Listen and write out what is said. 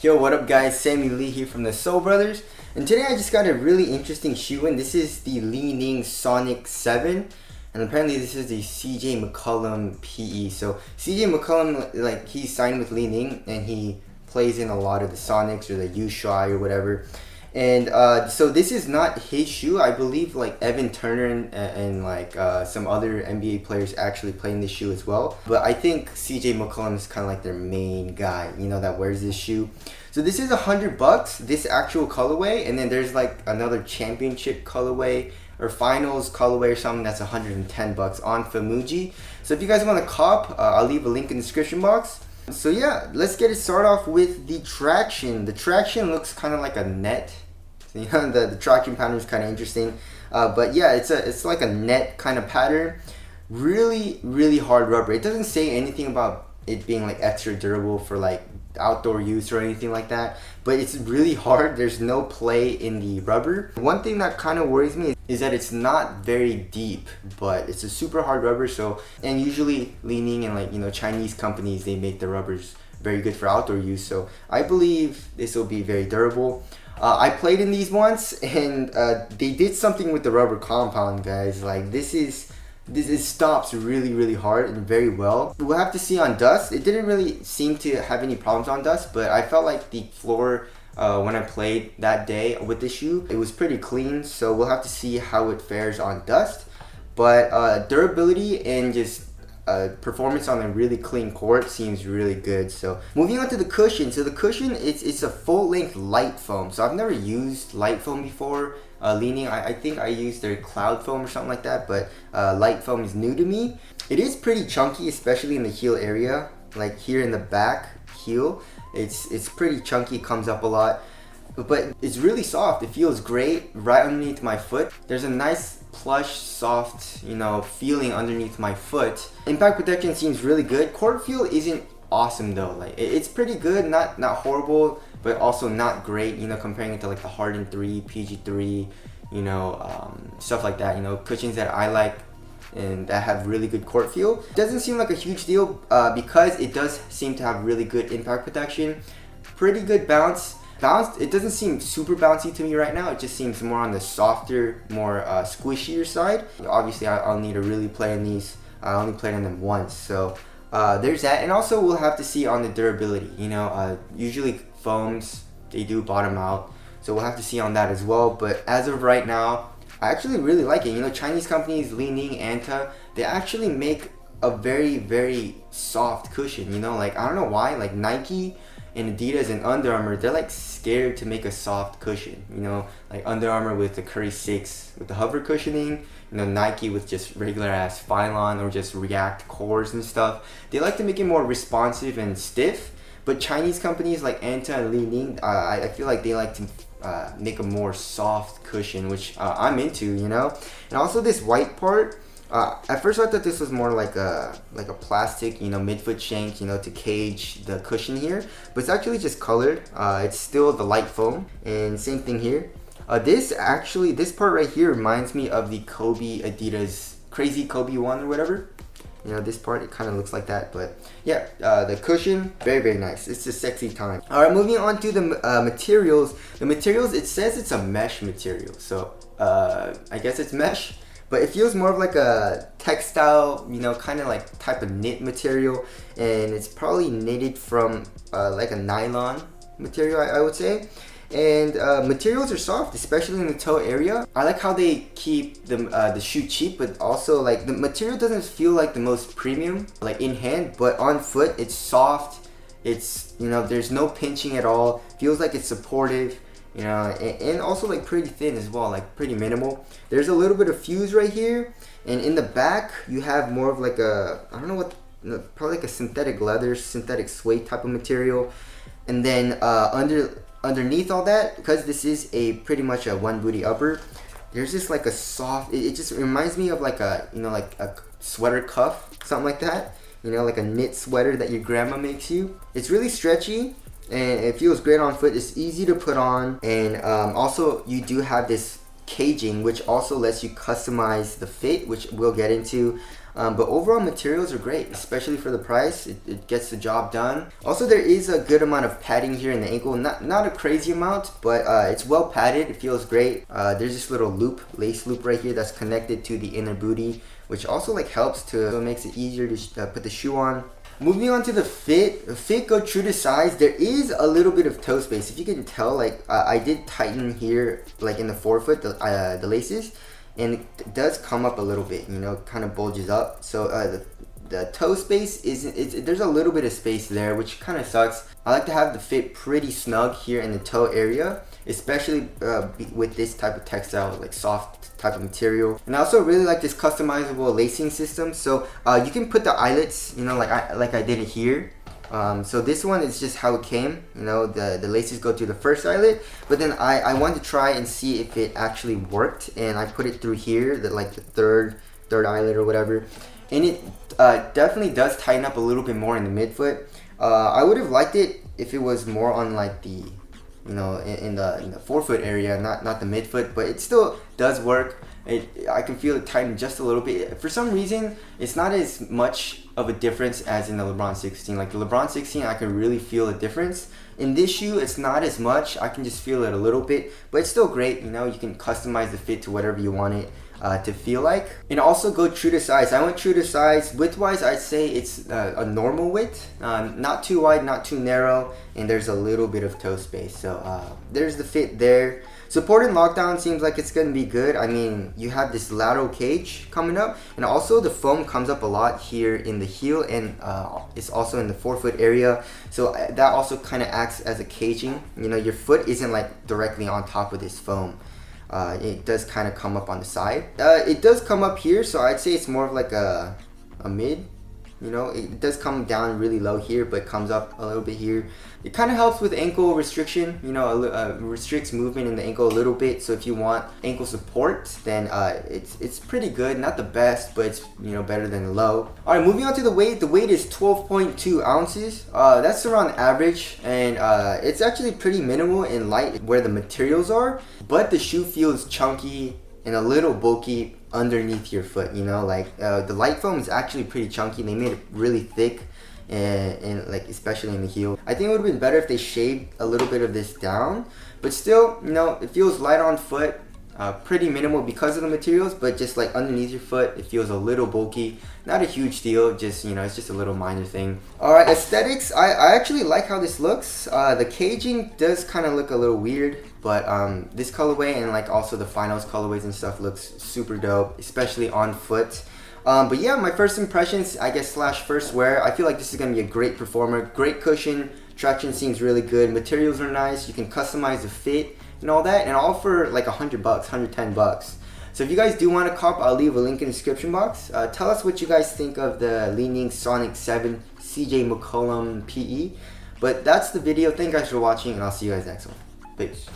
Yo, what up guys, Sammy Lee here from the Soul Brothers, and today I just got a really interesting shoe in. This is the Li-Ning Sonic 7, and apparently this is the CJ McCollum PE. So CJ McCollum, like, he's signed with Li-Ning and he plays in a lot of the Sonics or the U-Shy or whatever. And so this is not his shoe. I believe like Evan Turner and like some other NBA players actually play in this shoe as well. But I think CJ McCollum is kind of like their main guy, you know, that wears this shoe. So this is $100, this actual colorway, and then there's like another championship colorway or finals colorway or something that's $110 on Famuji. So if you guys want to cop, I'll leave a link in the description box. So yeah, let's get it started off with the traction. The traction looks kind of like a net. So, you know, the traction pattern is kind of interesting. But yeah, it's like a net kind of pattern. Really hard rubber. It doesn't say anything about it being like extra durable for like outdoor use or anything like that, but it's really hard. There's no play in the rubber. One thing that kind of worries me is that it's not very deep, but it's a super hard rubber. So, and usually Li-Ning and like, you know, Chinese companies, they make the rubbers very good for outdoor use, so I believe this will be very durable. I played in these once, and they did something with the rubber compound, guys. Like, it stops really hard and very well. We'll have to see on dust. It didn't really seem to have any problems on dust, but I felt like the floor when I played that day with the shoe, it was pretty clean. So we'll have to see how it fares on dust. But durability and just performance on a really clean court seems really good. So moving on to the cushion. So the cushion, it's a full length light foam. So I've never used light foam before. Li-Ning, I think I used their cloud foam or something like that, but light foam is new to me. It is pretty chunky, especially in the heel area, like here in the back heel. It's pretty chunky, comes up a lot, but it's really soft. It feels great right underneath my foot. There's a nice plush, soft, you know, feeling underneath my foot. Impact protection seems really good. Court feel isn't awesome though. Like, it's pretty good, not horrible, but also not great, you know, comparing it to like the Harden 3, PG3, you know, stuff like that, you know, cushions that I like and that have really good court feel. Doesn't seem like a huge deal because it does seem to have really good impact protection, pretty good bounce. It doesn't seem super bouncy to me right now. It just seems more on the softer, more squishier side. Obviously, I'll need to really play in these. I only played on them once, so there's that. And also, we'll have to see on the durability. You know, usually foams, they do bottom out, so we'll have to see on that as well. But as of right now, I actually really like it. You know, Chinese companies, Li-Ning, Anta, they actually make a very soft cushion. You know, like, I don't know why, like Nike and Adidas and Under Armour, they're like scared to make a soft cushion. You know, like Under Armour with the Curry 6 with the hover cushioning, you know, Nike with just regular ass Phylon or just React cores and stuff. They like to make it more responsive and stiff. But Chinese companies like Anta and Li-Ning, I feel like they like to make a more soft cushion, which I'm into, you know. And also this white part, at first I thought this was more like a plastic, you know, midfoot shank, you know, to cage the cushion here. But it's actually just colored. It's still the light foam, and same thing here. This part right here reminds me of the Kobe Adidas Crazy Kobe 1 or whatever. You know, this part, it kind of looks like that. But yeah, the cushion, very nice. It's a sexy time. All right, moving on to the materials. The materials, it says it's a mesh material, so I guess it's mesh, but it feels more of like a textile, you know, kind of like type of knit material, and it's probably knitted from like a nylon material, I would say. And materials are soft, especially in the toe area. I like how they keep the shoe cheap, but also like the material doesn't feel like the most premium, like in hand, but on foot it's soft. It's, you know, there's no pinching at all. Feels like it's supportive, you know, and also like pretty thin as well, like pretty minimal. There's a little bit of fuse right here, and in the back you have more of like a, I don't know what, probably like a synthetic leather, synthetic suede type of material. And then underneath all that, because this is pretty much a one booty upper, there's just like a soft, it just reminds me of like a, you know, like a sweater cuff, something like that, you know, like a knit sweater that your grandma makes you. It's really stretchy and it feels great on foot. It's easy to put on, and also you do have this caging, which also lets you customize the fit, which we'll get into. But overall materials are great, especially for the price. It gets the job done. Also, there is a good amount of padding here in the ankle. Not a crazy amount, but it's well padded. It feels great. There's this little loop, lace loop right here that's connected to the inner booty, which also like helps to, so it makes it easier to put the shoe on. Moving on to the fit. The fit go true to size. There is a little bit of toe space. If you can tell, like I did tighten here, like in the forefoot, the laces, and it does come up a little bit. You know, kind of bulges up. So the toe space isn't. There's a little bit of space there, which kind of sucks. I like to have the fit pretty snug here in the toe area, especially with this type of textile, like soft type of material. And I also really like this customizable lacing system. So you can put the eyelets, you know, like I did it here. So this one is just how it came. You know, the laces go through the first eyelet, but then I wanted to try and see if it actually worked, and I put it through here, the third eyelet or whatever, and it definitely does tighten up a little bit more in the midfoot. I would have liked it if it was more on like the, you know, in the forefoot area, not the midfoot, but it still does work. I can feel it tighten just a little bit. For some reason, it's not as much of a difference as in the LeBron 16. Like the LeBron 16, I can really feel a difference. In this shoe, it's not as much. I can just feel it a little bit, but it's still great. You know, you can customize the fit to whatever you want it to feel like. And also go true to size. I went true to size. Width-wise, I'd say it's a normal width. Not too wide, not too narrow, and there's a little bit of toe space. So there's the fit there. Support and lockdown seems like it's going to be good. I mean, you have this lateral cage coming up, and also the foam comes up a lot here in the heel, and it's also in the forefoot area. So that also kind of acts as a caging. You know, your foot isn't like directly on top of this foam. It does kind of come up on the side. It does come up here, so I'd say it's more of like a mid. You know, it does come down really low here, but comes up a little bit here. It kind of helps with ankle restriction. You know, restricts movement in the ankle a little bit. So if you want ankle support, then it's pretty good. Not the best, but it's, you know, better than low. All right, moving on to the weight. The weight is 12.2 ounces. That's around average, and it's actually pretty minimal and light where the materials are. But the shoe feels chunky and a little bulky underneath your foot. You know, like the light foam is actually pretty chunky. They made it really thick, and like especially in the heel. I think it would have been better if they shaved a little bit of this down, but still, you know, it feels light on foot. Pretty minimal because of the materials, but just like underneath your foot, it feels a little bulky. Not a huge deal, just, you know, it's just a little minor thing. Alright, aesthetics, I actually like how this looks. The caging does kind of look a little weird, but this colorway and like also the finals colorways and stuff looks super dope, especially on foot. But yeah, my first impressions, I guess, slash first wear, I feel like this is going to be a great performer. Great cushion, traction seems really good, materials are nice, you can customize the fit and all that, and all for like $100, $110. So if you guys do want to cop, I'll leave a link in the description box. Tell us what you guys think of the Li-Ning Sonic 7 CJ McCollum PE. But that's the video. Thank you guys for watching, and I'll see you guys next one. Peace.